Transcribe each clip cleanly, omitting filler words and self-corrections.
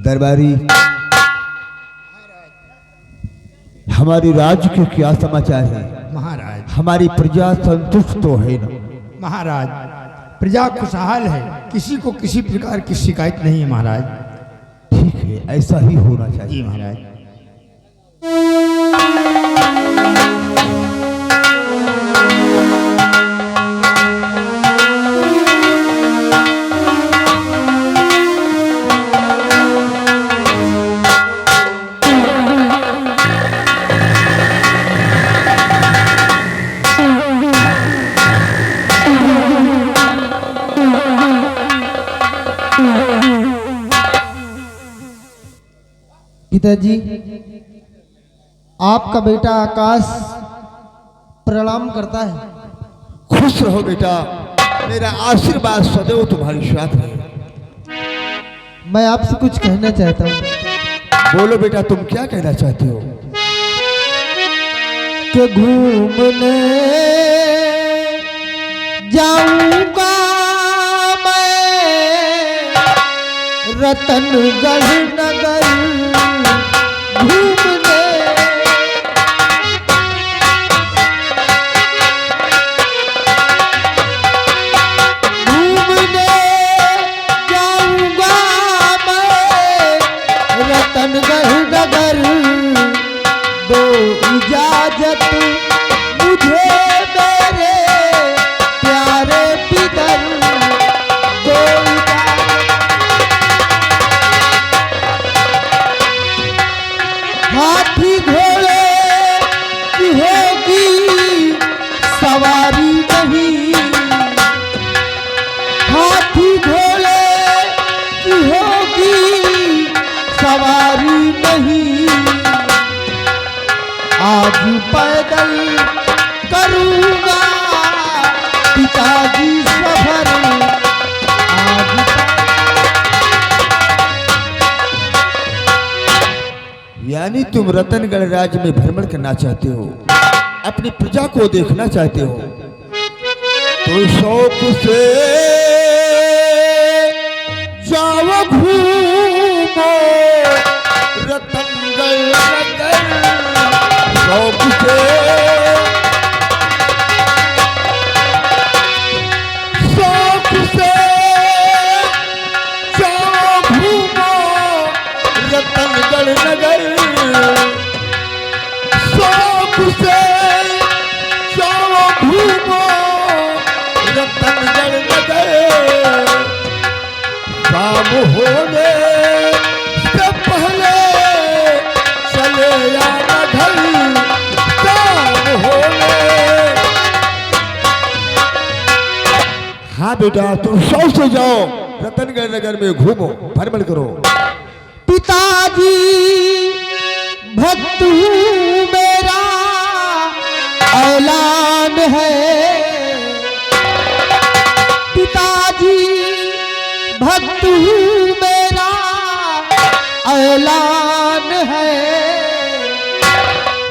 दरबारी, हमारी राज्य के क्या समाचार है? महाराज, हमारी प्रजा संतुष्ट तो है ना? महाराज, प्रजा खुशहाल है, किसी को किसी प्रकार की शिकायत नहीं है महाराज। ठीक है, ऐसा ही होना चाहिए। जी महाराज। पिताजी, आपका बेटा आकाश प्रणाम करता है। खुश रहो बेटा, मेरा आशीर्वाद सदैव तुम्हारी साथ है। मैं आपसे कुछ कहना चाहता हूँ। बोलो बेटा, तुम क्या कहना चाहते हो? कि घूमने जाऊंगा मैं रतनगढ़ नगर घूमने, घूमने जाऊंगा मैं रतनगढ़ नगर। दो इजाजत मुझे मेरे प्यारे पितर, दो हाथी घोड़े की होगी सवारी नहीं, हाथी घोड़े की होगी सवारी नहीं। आज पैदल करूंगा पिताजी सफर, आज यानी तुम रतनगढ़ राज्य में भ्रमण करना चाहते हो, अपनी प्रजा को देखना चाहते हो, तो शौक से जाओ घूमो रतनगढ़ नगर। शौक से, शौक से जाओ घूमो रतनगढ़ नगर। शौक से जाओ घूमो रतनगढ़ नगर। शाम होने से पहले चले आना घर, शाम होने। हाँ बेटा, तुम शौक से जाओ रतनगढ़ नगर में घूमो, भ्रमण करो। पिताजी भक्त हूँ मेरा ऐलान है, पिताजी भक्त हूँ मेरा ऐलान है।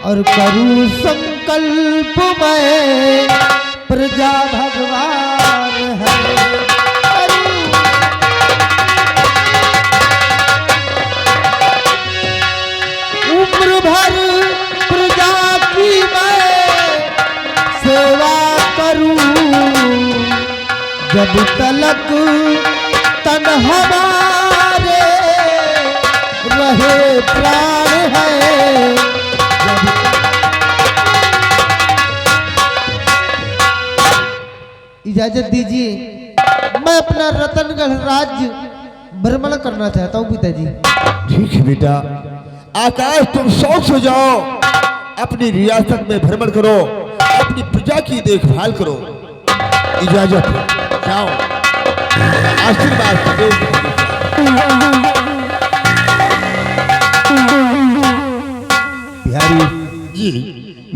और करूँ संकल्प मैं प्रजा भगवान है। उम्र भर प्रजा की मैं सेवा करूं, जब तलक तन हमारे रहे प्राण है। इजाजत दीजिए, मैं अपना रतनगढ़ राज्य भ्रमण करना चाहता हूँ पिताजी। ठीक है बेटा, आकाश तुम शौक से जाओ, अपनी रियासत में भ्रमण करो, अपनी प्रजा की देखभाल करो। इजाजत है, जाओ। आशीर्वाद बिहारी जी,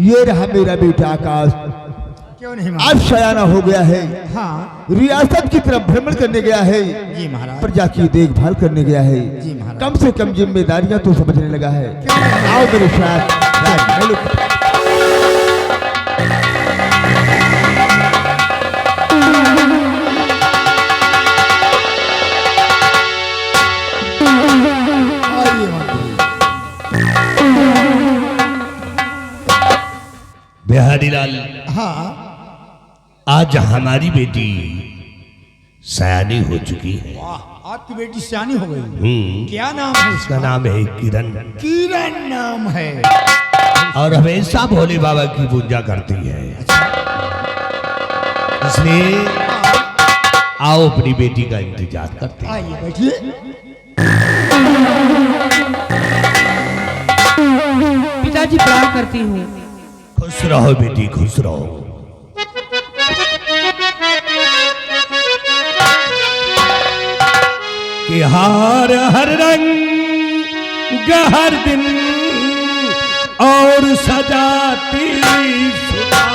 ये रहा मेरा बेटा आकाश। क्यों नहीं आज महाराज? शयाना हो गया है, हाँ रियासत की तरफ भ्रमण करने गया है, जी महाराज। प्रजा की देखभाल करने गया है। जी महाराज। कम से कम जिम्मेदारियां तो समझने लगा है। क्यों नहीं? आओ मेरे साथ राजमहल की। आज हमारी बेटी सयानी हो चुकी है। वाह, आपकी बेटी सियानी हो गई। क्या नाम है उसका उसका? नाम है किरण। किरण नाम है। और हमेशा भोले बाबा की पूजा करती है। इसलिए आओ अपनी बेटी का इंतजार करते हैं। आइए बैठिए। पिताजी प्रणाम करती हूँ। खुश रहो बेटी, खुश रहो। कि हार हर रंग हर दिन और सजाती सुबह।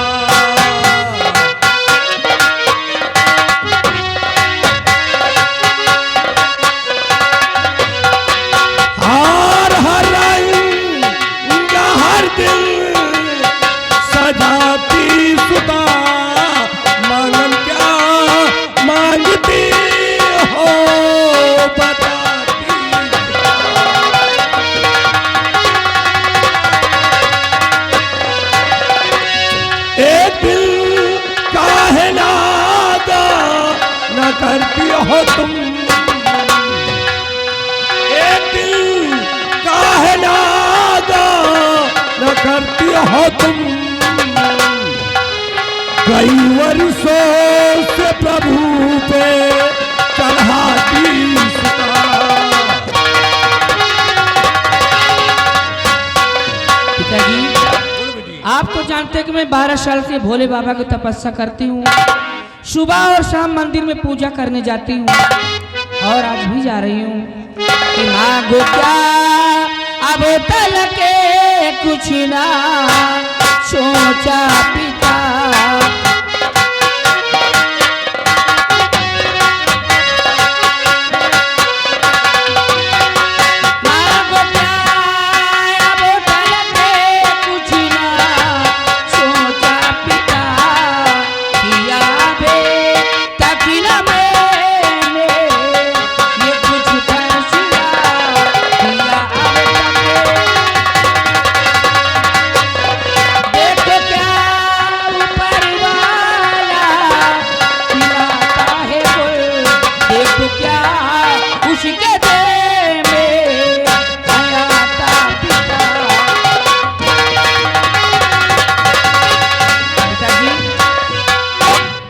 हार हर रंग हर दिन सजाती सुबह। मांगन क्या मांगती हो बताती। एक दिल काहे नादा न करती हो तुम। एक दिल काहे नादा न करती हो तुम। कई वर्षों से प्रभु पे चढ़ाती सुता। पिताजी आप तो जानते हैं कि मैं 12 साल से भोले बाबा की तपस्या करती हूँ। सुबह और शाम मंदिर में पूजा करने जाती हूँ और आज भी जा रही हूँ। कि मांगो क्या अब तल के कुछ ना सोचा पिता। मांगो क्या अब तल के कुछ ना सोचा पिता। किया बे तकिला मैंने ये कुछ फैसला किया अब तक। देखो क्या ऊपर वाला खिलाता है गुल। देखो क्या उसके दे में हयाता पिता। पिताजी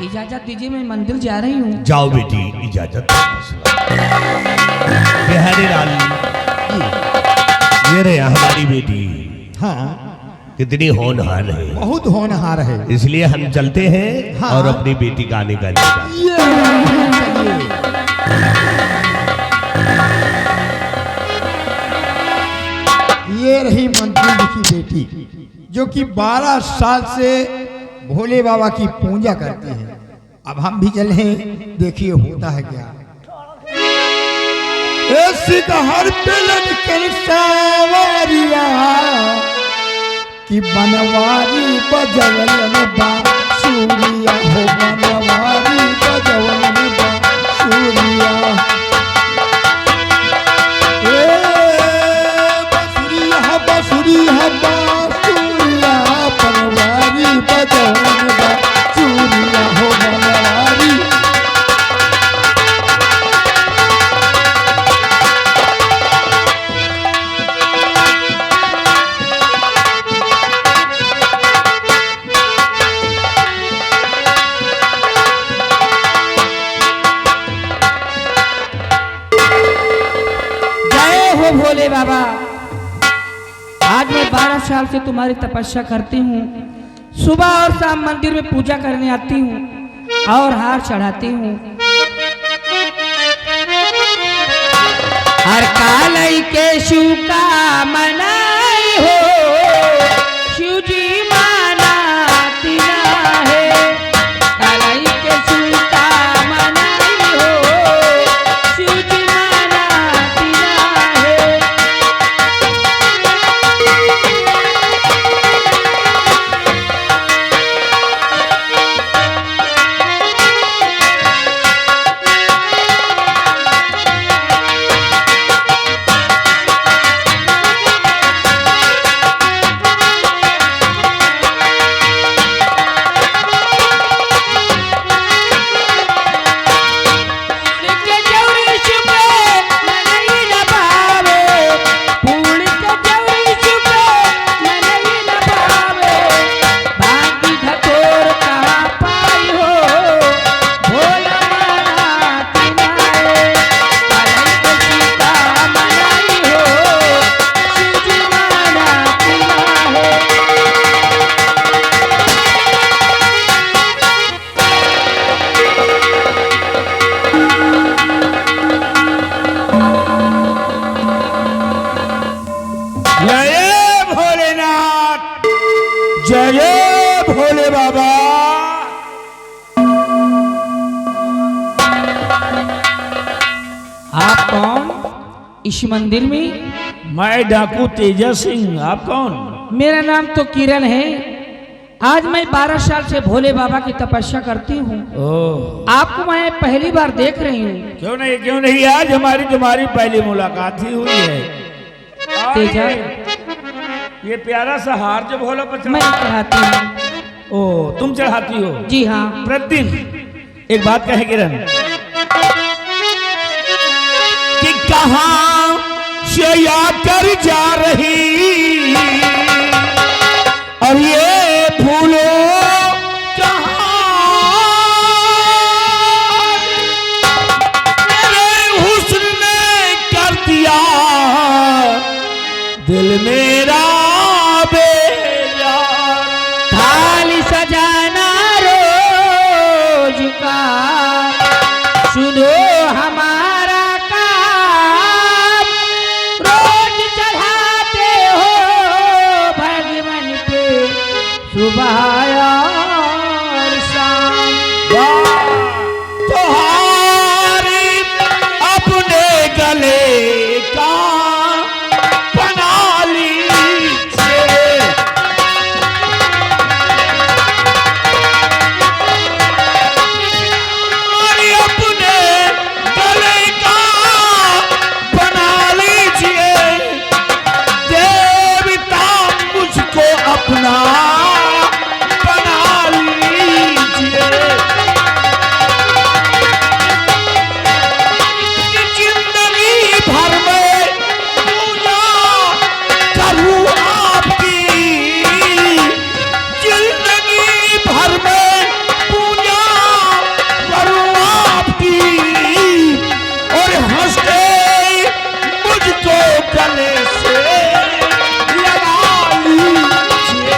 इजाजत दीजिए, मैं मंदिर जा रही हूँ। जाओ बेटी, इजाजत। बिहारी लाल ये रहे हमारी बेटी। हाँ, कितनी होनहार है। बहुत होनहार है। इसलिए हम चलते हैं हाँ। और अपनी बेटी का आने का इंतजार। ये रही मंत्री लिखी बेटी जो कि 12 साल से भोले बाबा की पूजा करती है। अब हम भी चले, देखिए होता है क्या। हर पिलन कर सावरिया कि बनवारी बजवलन बांसुरिया हो। बनवारी बजवलन बांसुरिया। बसुरिया बसुरिया बांसुरिया बनवारी बजवलन बांसुरिया हो। बनवारी जय हो भोले बाबा। आज मैं 12 साल से तुम्हारी तपस्या करती हूँ। सुबह और शाम मंदिर में पूजा करने आती हूँ और हार चढ़ाती हूँ। हर कालई के शिव का मनाई हो। शिव जी मनाती ना है। कालई के शिव का मनाई हो। शिव जी मनाती ना है। आप कौन इस मंदिर में? मैं डाकू तेजा सिंह। आप कौन? मेरा नाम तो किरण है। आज मैं 12 साल से भोले बाबा की तपस्या करती हूँ। ओह, आपको मैं पहली बार देख रही हूँ। क्यों नहीं आज हमारी तुम्हारी पहली मुलाकात ही हुई है। और तेजा, ये प्यारा सा हार जो भोला पर मैं चढ़ाती हूँ। ओ, तुम चढ़ाती हो? जी हाँ। प्रतिदिन एक बात कहे किरण कि कहां से आकर जा रही और ये फूलो कहां मेरे हुस्न ने कर दिया दिल मेरा बेजार। थाली सजाना रोज का सुनो हमारा काम, रोज चढ़ाते हो भगवान पे सुबह और शाम। तुम्हारी अपने गले का बना लीजिए, तुम्हारी अपने गले का बना लीजिए, देवता मुझको अपना बना लीजिए। जिंदगी भर में पूजा करूं आपकी, जिंदगी भर में पूजा करूं आपकी, और हंस के मुझको गले से लगा लीजिए।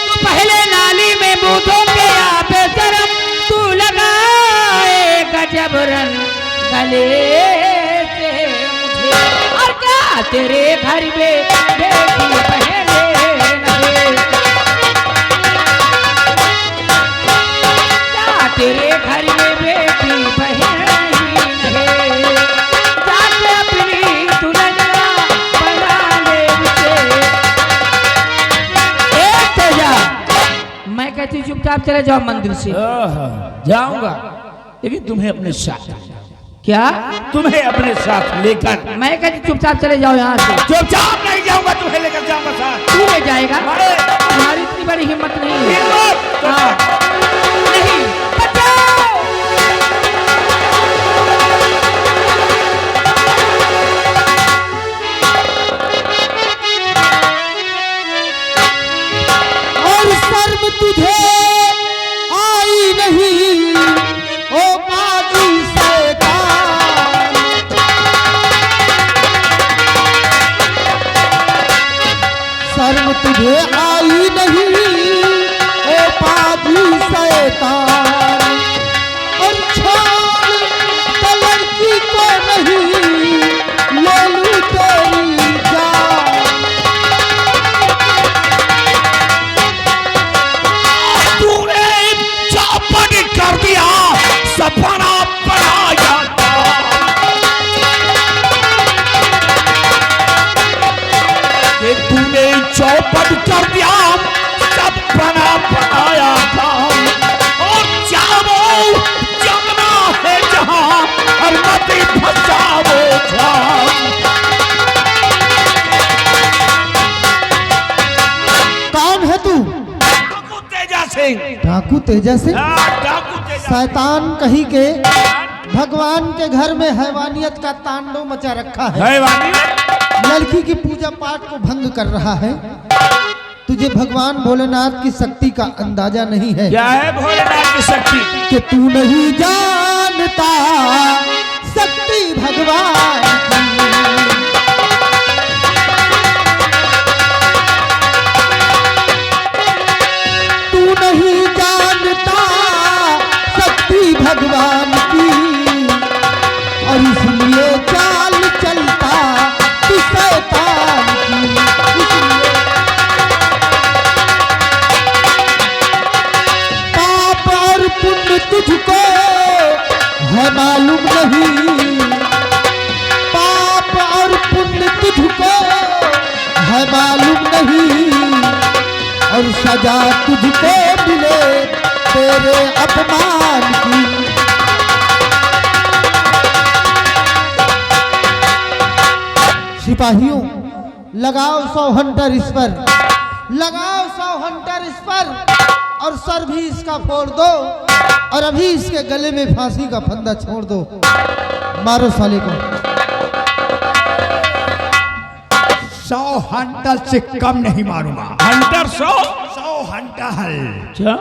तू पहले नाली में बूंदों के आप शर्म तू लगाएगा जबरन गले से मुझे। और क्या तेरे घर में बेटी पहले नहे, क्या तेरे घर में बेटी बहन नहे, जाके अपनी दुल्हनिया बना ले मुझे। ए तेजा, मैं कहती हूँ चुपचाप चले जाओ मंदिर से। जाऊंगा, लेकिन तुम्हें अपने साथ, क्या? तुम्हें अपने साथ लेकर। मैं कहती चुपचाप चले जाओ यहाँ से। चुपचाप नहीं जाऊंगा, तुम्हें लेकर जाऊंगा साथ। तू ले जाएगा? अरे! तुम्हारी इतनी बड़ी हिम्मत नहीं है। हिम्मत! हाँ। नहीं, बचाओ! और शर्म तुझे आई नहीं ओ बाजी शैतान, शर्म तुझे आई नहीं ओ बाजी शैतान, और छोड़ तो लड़की को नहीं ले लूं तेरी जान। तूने चौपट कर दिया सपना बनाया था, कि तूने चौपट कर दिया सपना बनाया था, और जाओ जमना है जहां और मत फंसाओ जहां। कौन है तू? डाकू तेजा सिंह। डाकू तेजा सिंह? डाकू तेजा शैतान कहीं के भगवान के घर में हैवानियत का तांडव मचा रखा है। हैवानी लड़की की पूजा पाठ को भंग कर रहा है। तुझे भगवान भोलेनाथ की शक्ति का अंदाजा नहीं है क्या है भोलेनाथ की शक्ति? कि तू नहीं जानता शक्ति भगवान की। तू नहीं जानता शक्ति भगवान की, और इसलिए चाल चलता तू शैतान की। इसलिए पाप और पुण्य सजा तुझको मिले तेरे अपमान की। सिपाहियों, लगाओ 100 हंटर इस पर, लगाओ 100 हंटर इस पर, और सर भी इसका फोड़ दो, और अभी इसके गले में फांसी का फंदा छोड़ दो। मारो साले को। 100 हंटर से कम नहीं मारूंगा। हंटर 100? 100 हंटर। अच्छा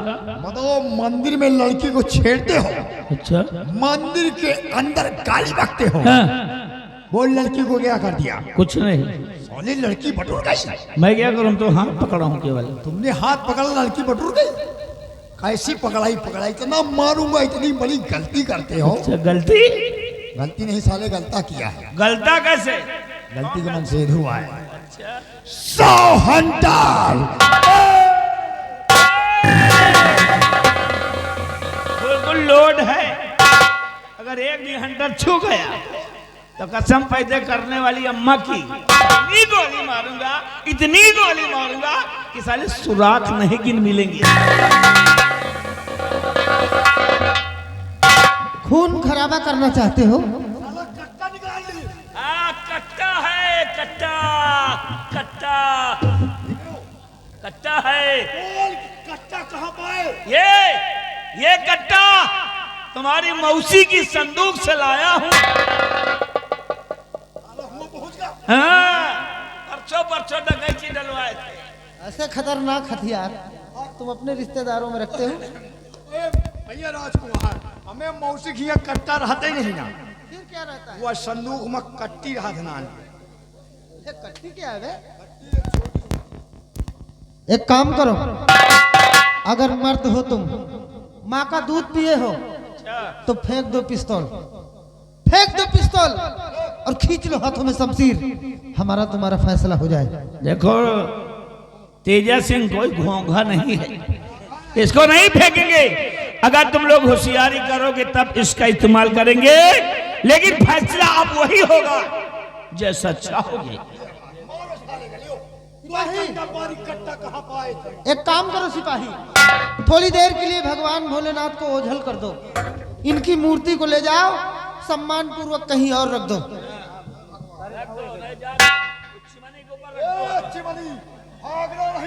मतलब मंदिर में लड़की को छेड़ते हो, अच्छा। मंदिर के अंदर गाली बकते हो। हाँ, वो लड़की को क्या कर दिया? कुछ नहीं। साले लड़की बटुर गई। मैं क्या करूं, तो हाथ पकड़ा हूं केवल। तुमने हाथ पकड़ा, लड़की बटुर गई। कैसी पकड़ाई पकड़ाई, इतना मारूंगा, इतनी बड़ी गलती करते हो। अच्छा, गलती? गलती नहीं साले, गलता किया है। गलता कैसे? गलती का मनसेध हुआ है। 100 हंटर। बिल्कुल लोड है। अगर एक भी हंटर छू गया तो कसम पैदा करने वाली अम्मा की इतनी गोली मारूंगा, इतनी गोली मारूंगा कि साले सुराख नहीं गिन मिलेंगे। खून खराबा करना चाहते हो? कट्टा है, कट्टा कट्टा कट्टा है। कट्टा कहाँ पाए? ये कट्टा तुम्हारी मौसी की संदूक से लाया हूँ। हाँ, परसों डकैती डलवाए थे। ऐसे खतरनाक हथियार तुम अपने रिश्तेदारों में रखते हो? भैया राजकुमार, हमें मौसी की यहाँ कट्टा रहते ही नहीं ना। फिर क्या रहता है? वो संदूक में कट्टी रहा धनान। ये कट्टी क्या है बे? एक काम करो, अगर मर्द हो तुम, माँ का दूध पिए हो, तो फेंक दो पिस्तौल, फेंक दो पिस्तौल और खींच लो हाथों में शमशीर। हमारा तुम्हारा फैसला हो जाए। देखो, तेजा सिंह कोई घोंघा नहीं है, इसको नहीं फेंकेंगे। अगर तुम लोग होशियारी करोगे तब इसका इस्तेमाल करेंगे, लेकिन फैसला अब वही होगा जैसा चाहोगे। एक काम करो सिपाही, थोड़ी देर के लिए भगवान भोलेनाथ को ओझल कर दो, इनकी मूर्ति को ले जाओ, सम्मान पूर्वक कहीं और रख दो।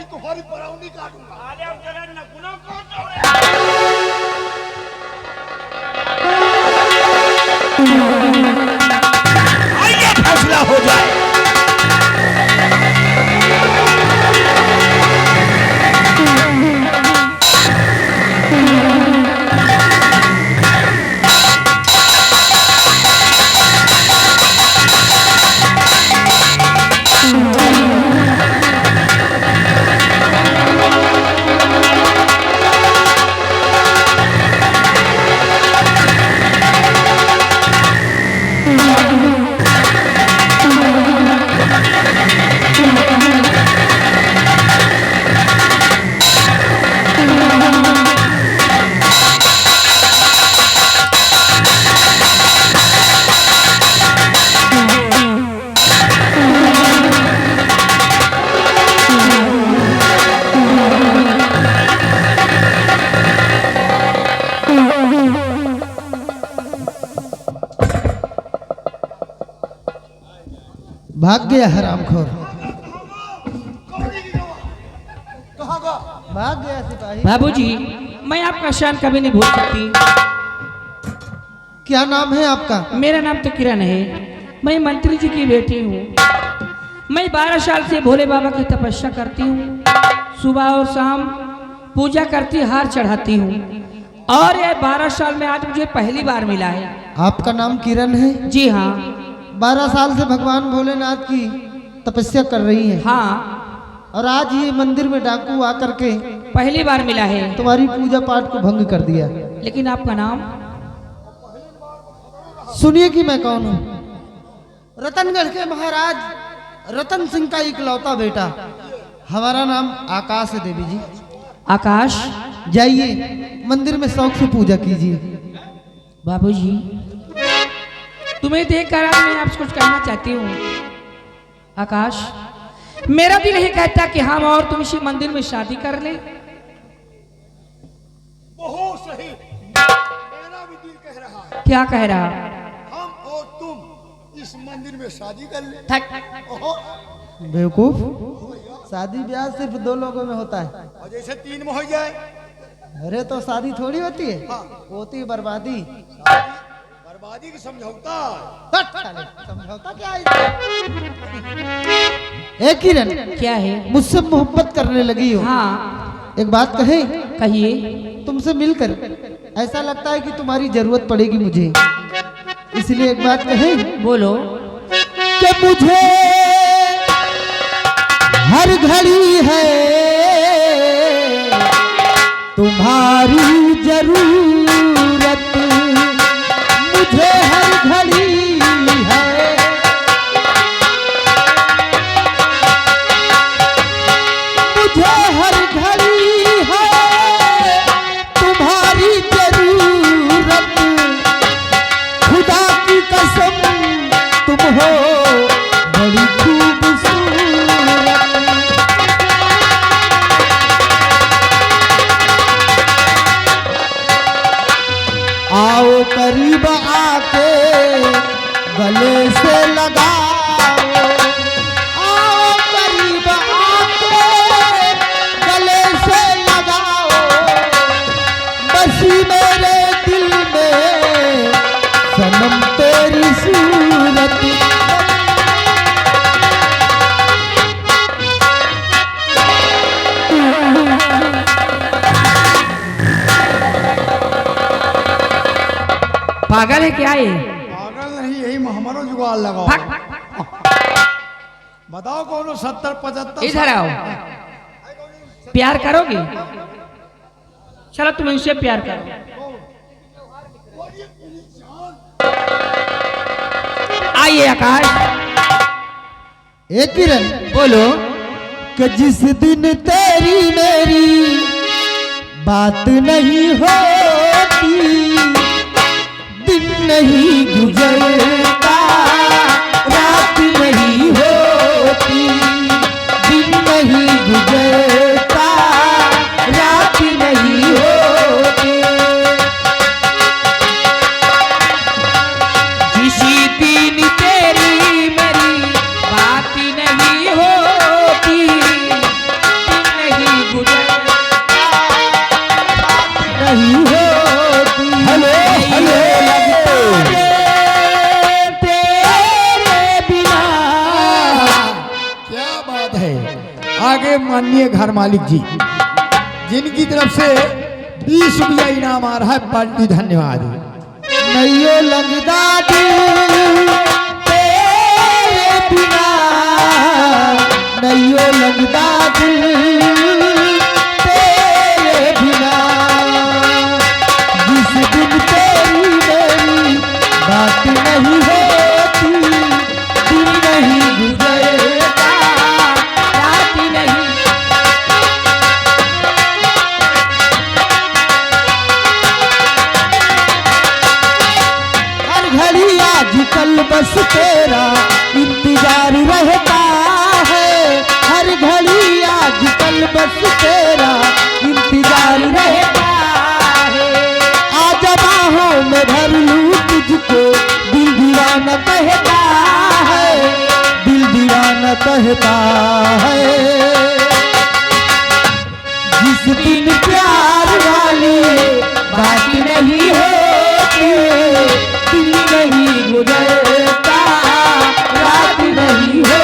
तुम्हारी बरौनी काटूंगा। आइए फैसला हो जाए। भाग गया हरामखोर, भाग गया सिपाही। बाबूजी, मैं आपका शान कभी नहीं भूल सकती। क्या नाम है आपका? मेरा नाम तो किरण है, मैं मंत्री जी की बेटी हूँ। मैं 12 साल से भोले बाबा की तपस्या करती हूँ, सुबह और शाम पूजा करती, हार चढ़ाती हूँ, और ये 12 साल में आज मुझे पहली बार मिला है। आपका नाम किरण है? जी हाँ। 12 साल से भगवान भोलेनाथ की तपस्या कर रही है? हाँ। और आज ये मंदिर में डाकू आकर के पहली बार मिला है। तुम्हारी पूजा पाठ को भंग कर दिया। लेकिन आपका नाम? सुनिए कि मैं कौन हूँ। रतनगढ़ के महाराज रतन सिंह का इकलौता बेटा। हमारा नाम आकाश है देवी जी। आकाश? जाइए मंदिर में शौक से पूजा कीजिए। बाबूजी, तुम्हें देखकर आज मैं आपसे कुछ कहना चाहती हूँ। आकाश, मेरा दिल ही कहता कि हम और तुम इसी मंदिर में शादी कर ले। बहुत सही, मेरा भी दिल कह रहा है। क्या कह रहा? हम और तुम इस मंदिर में शादी कर ले। ओहो, बेवकूफ, शादी ब्याह सिर्फ दो लोगों में होता है। और जैसे 3 में हो जाए, अरे तो शादी थोड़ी होती है, हाँ। होती है बर्बादी। बर्बादी की समझौता। समझौता क्या है? ए किरण, क्या है? मुझसे मोहब्बत करने लगी हो? हाँ एक बात कहे, कहिए। तुमसे मिलकर ऐसा लगता है कि तुम्हारी जरूरत पड़ेगी मुझे, इसलिए एक बात कहे, बोलो। कि मुझे हर घड़ी है तुम्हारी जरूरत, मुझे हर घड़ी है, मुझे हर घड़ी है तुम्हारी जरूरत, खुदा की कसम तुम हो बड़ी खूबसूरत। आओ करीब आके गले से लगाओ, आओ करीब आके गले से लगाओ, बसी मेरे दिल में सनम तेरी सूरत। पागल है क्या ये? पागल नहीं, यही हमारो जुगाड़ लगाओ। भाग। बताओ कौन 70-75 इधर आओ। प्यार करोगे? चलो तुम इनसे प्यार करो। आइए आकाश। ए किरण, बोलो। कि जिस दिन तेरी मेरी बात नहीं होती, दिन नहीं गुजरता, रात नहीं होती, दिन नहीं गुजरता, रात नहीं होती, किसी दिन तेरी मेरी बात नहीं होती, दिन नहीं गुजरता, नहीं होती। हेलो हेलो, तेरे बिना। क्या बात है। आगे माननीय घर मालिक जी, जिनकी तरफ से 20 रुपया इनाम आ रहा है, पार्टी धन्यवाद। नहीं लगदा दिल तेरे बिना, नहीं लगदा दिल तेरे बिना, जिस दिन तेरी मेरी बात नहीं होती, दिन नहीं गुजरता, रात नहीं। हर घड़ी आजकल बस तेरा इंतजार रहता है, हर घड़ी आजकल बस तेरा इंतजार रहता है, आज बाहों में भर लूं तुझको, दिल दीवाना कहता है, दिल दीवाना कहता है, जिस दिन प्यार वाली बात नहीं होती, दिन नहीं गुजरता, रात नहीं होती।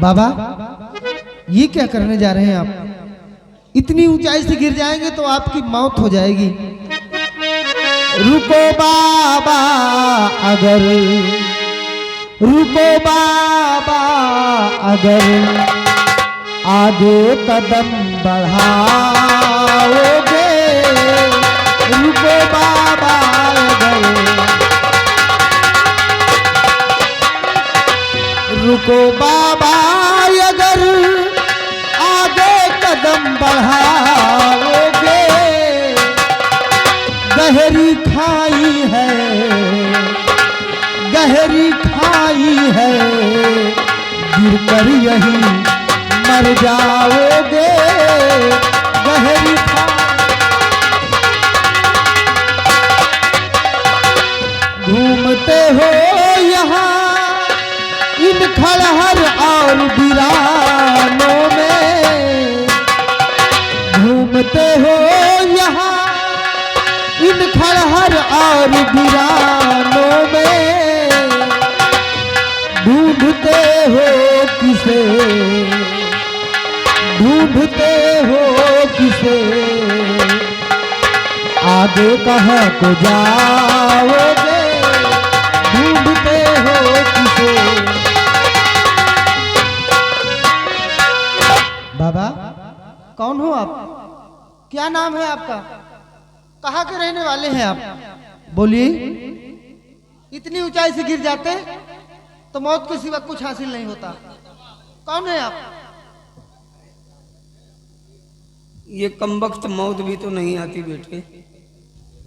बाबा ये क्या करने जा रहे हैं आप? इतनी ऊंचाई से गिर जाएंगे तो आपकी मौत हो जाएगी। रुको बाबा, अगर रुको बाबा, अगर आगे कदम बढ़ाओगे, रुको बाबा, अगर रुको बाबा, अगर आगे कदम बढ़ाओगे, गहरी खाई है, गहरी खाई है, गिरकर यही मर जाओगे, गहरी खाई। घूमते हो यहाँ इन खड़हर और वीरानों में, घूमते हो यहाँ इन खड़हर और वीरानों में, ढूंढते हो किसे, ढूंढते हो किसे, आगे कहाँ को जाओगे, ढूंढते हो किसे। बाबा कौन हो आप? क्या नाम है आपका? कहाँ के रहने वाले हैं आप? बोलिए। इतनी ऊंचाई से गिर जाते तो मौत के सिवा कुछ हासिल नहीं होता। कौन है आप? ये कमबख्त मौत भी तो नहीं आती बेटे।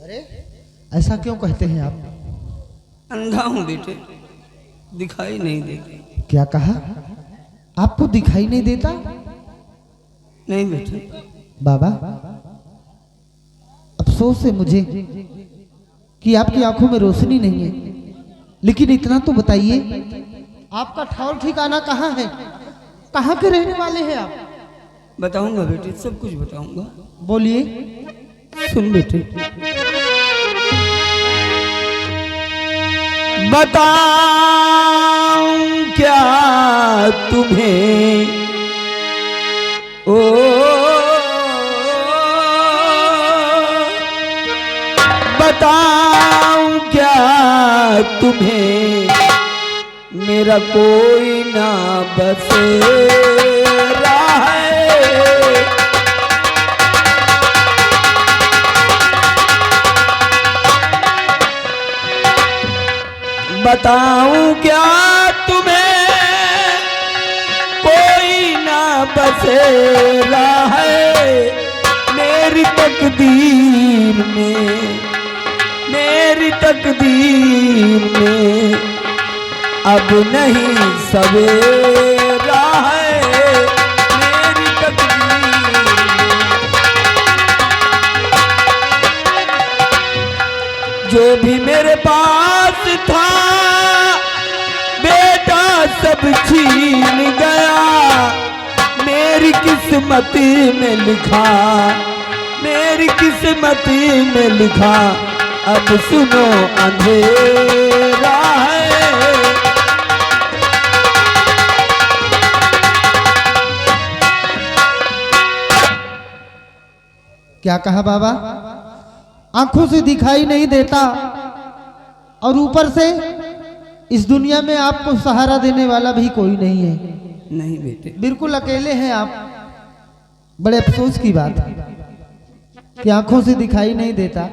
अरे ऐसा क्यों कहते हैं आप? अंधा हूं बेटे, दिखाई नहीं देती। क्या कहा? आपको दिखाई नहीं देता? नहीं बेटे। बाबा अफसोस है मुझे कि आपकी आंखों में रोशनी नहीं है, लेकिन इतना तो बताइए आपका ठौर ठिकाना कहाँ है? कहाँ के रहने वाले हैं आप? बताऊंगा बेटे, सब कुछ बताऊंगा। बोलिए। सुन बेटे। बताऊं क्या तुम्हें ओ बताऊं क्या तुम्हें, मेरा कोई ना बसेरा है, बताऊं क्या तुम्हें, कोई ना बसेरा है, मेरी तकदीर में, मेरी तकदीर में अब नहीं सवेरा है, मेरी तकदीर में। जो भी मेरे पास था बेटा सब छीन गया, मेरी किस्मत में लिखा, मेरी किस्मत में लिखा, अब सुनो अंधेरा है। क्या कहा बाबा? आंखों से दिखाई नहीं देता और ऊपर से इस दुनिया में आपको सहारा देने वाला भी कोई नहीं है। नहीं बेटे। बिल्कुल अकेले हैं आप। बड़े अफसोस की बात है कि आंखों से दिखाई नहीं देता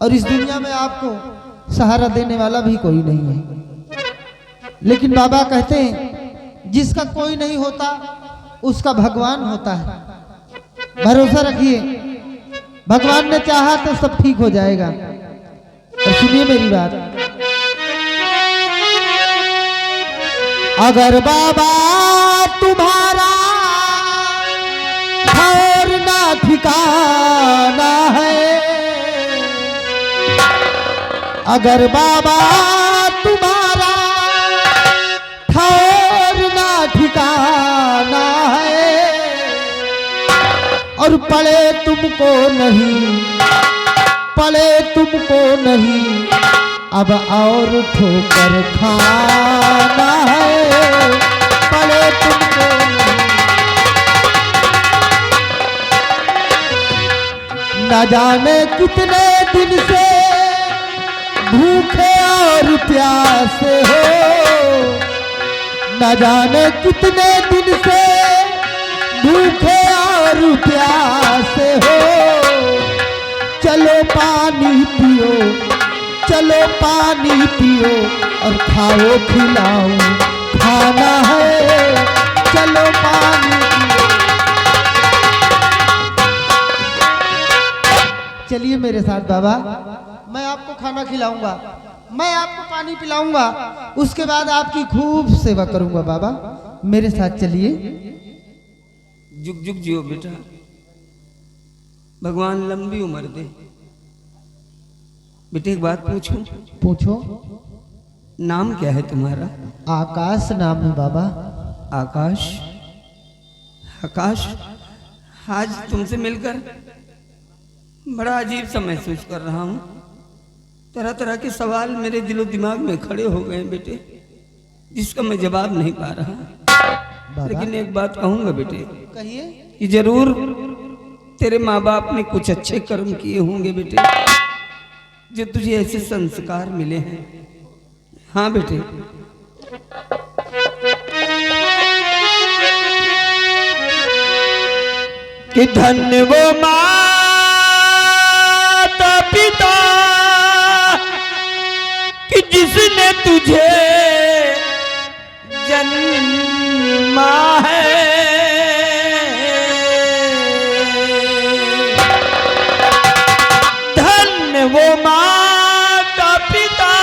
और इस दुनिया में आपको सहारा देने वाला भी कोई नहीं है। लेकिन बाबा कहते हैं जिसका कोई नहीं होता उसका भगवान होता है। भरोसा रखिए, भगवान ने चाहा तो सब ठीक हो जाएगा। और सुनिए मेरी बात, अगर बाबा तुम्हारा ठहरना ठिकाना है, अगर बाबा तुम्हारा ठहरना ठिकाना है और पड़े तुमको नहीं, पड़े तुमको नहीं अब और ठोकर खाना है, पड़े तुमको न जाने कितने दिन से भूखे और प्यासे हो, न जाने कितने दिन से भूखे और प्यासे हो। चलो पानी पियो, चलो पानी पियो और खाओ खिलाओ खाना है, चलो पानी पियो। चलिए मेरे साथ बाबा, मैं आपको खाना खिलाऊंगा, मैं आपको पानी पिलाऊंगा, उसके बाद आपकी खूब सेवा करूंगा। बाबा मेरे साथ चलिए। जुग जुग जियो बेटा, भगवान लंबी उम्र दे। बेटे एक बात पूछूं? पूछो। नाम क्या है तुम्हारा? आकाश नाम है बाबा। आकाश? आकाश, आज तुमसे मिलकर बड़ा अजीब सा महसूस कर रहा हूं। तरह तरह के सवाल मेरे दिलो दिमाग में खड़े हो गए बेटे, जिसका मैं जवाब नहीं पा रहा। लेकिन एक बात कहूंगा बेटे, कहिए। कि जरूर तेरे माँ बाप ने कुछ अच्छे कर्म किए होंगे बेटे, जो तुझे ऐसे संस्कार मिले हैं। हाँ बेटे, कि धन्य वो माता पिता कि जिसने तुझे जन्मा है। धन्य वो माता पिता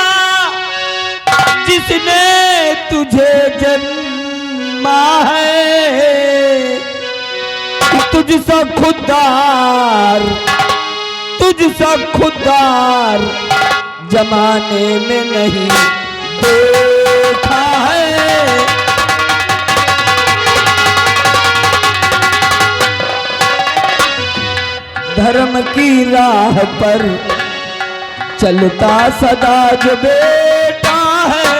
जिसने तुझे जन्मा है। तुझसा खुददार जमाने में नहीं देखा है। धर्म की राह पर चलता सदा जो बेटा है,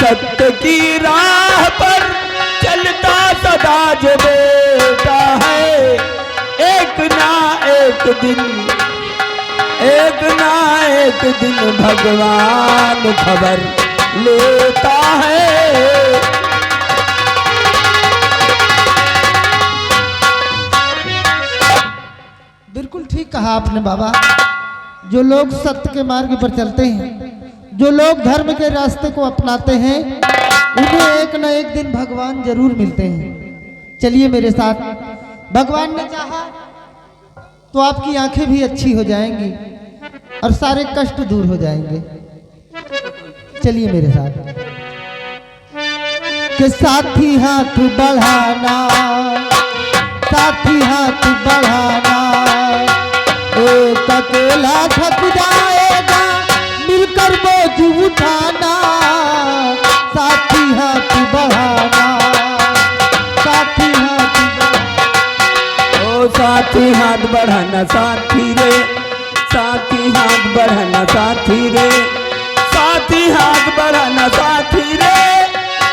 सत्य की राह पर चलता सदा जो बेटा है, एक ना एक दिन भगवान खबर लेता है। बिल्कुल ठीक कहा आपने बाबा। जो लोग सत्य के मार्ग पर चलते हैं, जो लोग धर्म के रास्ते को अपनाते हैं, उन्हें एक न एक दिन भगवान जरूर मिलते हैं। चलिए मेरे साथ, भगवान ने चाहा तो आपकी आंखें भी अच्छी हो जाएंगी और सारे कष्ट दूर हो जाएंगे। चलिए मेरे साथ। कि साथी हाथ बढ़ाना, साथी हाथ बढ़ाना, एक अकेला थक जाएगा मिलकर बोझ उठाना। साथी हाथ बढ़ाना, साथी हाथ ओ साथी हाथ बढ़ाना साथी रे, साथी हाथ बढ़ाना साथी रे, साथी हाथ बढ़ाना साथी रे,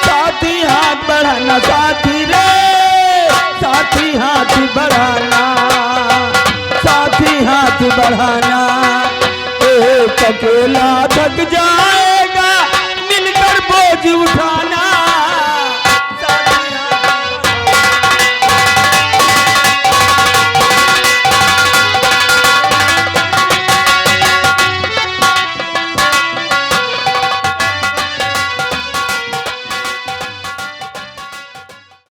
साथी हाथ बढ़ाना साथी रे, साथी हाथ बढ़ाना, साथी हाथ बढ़ाना। एक अकेला थक जाए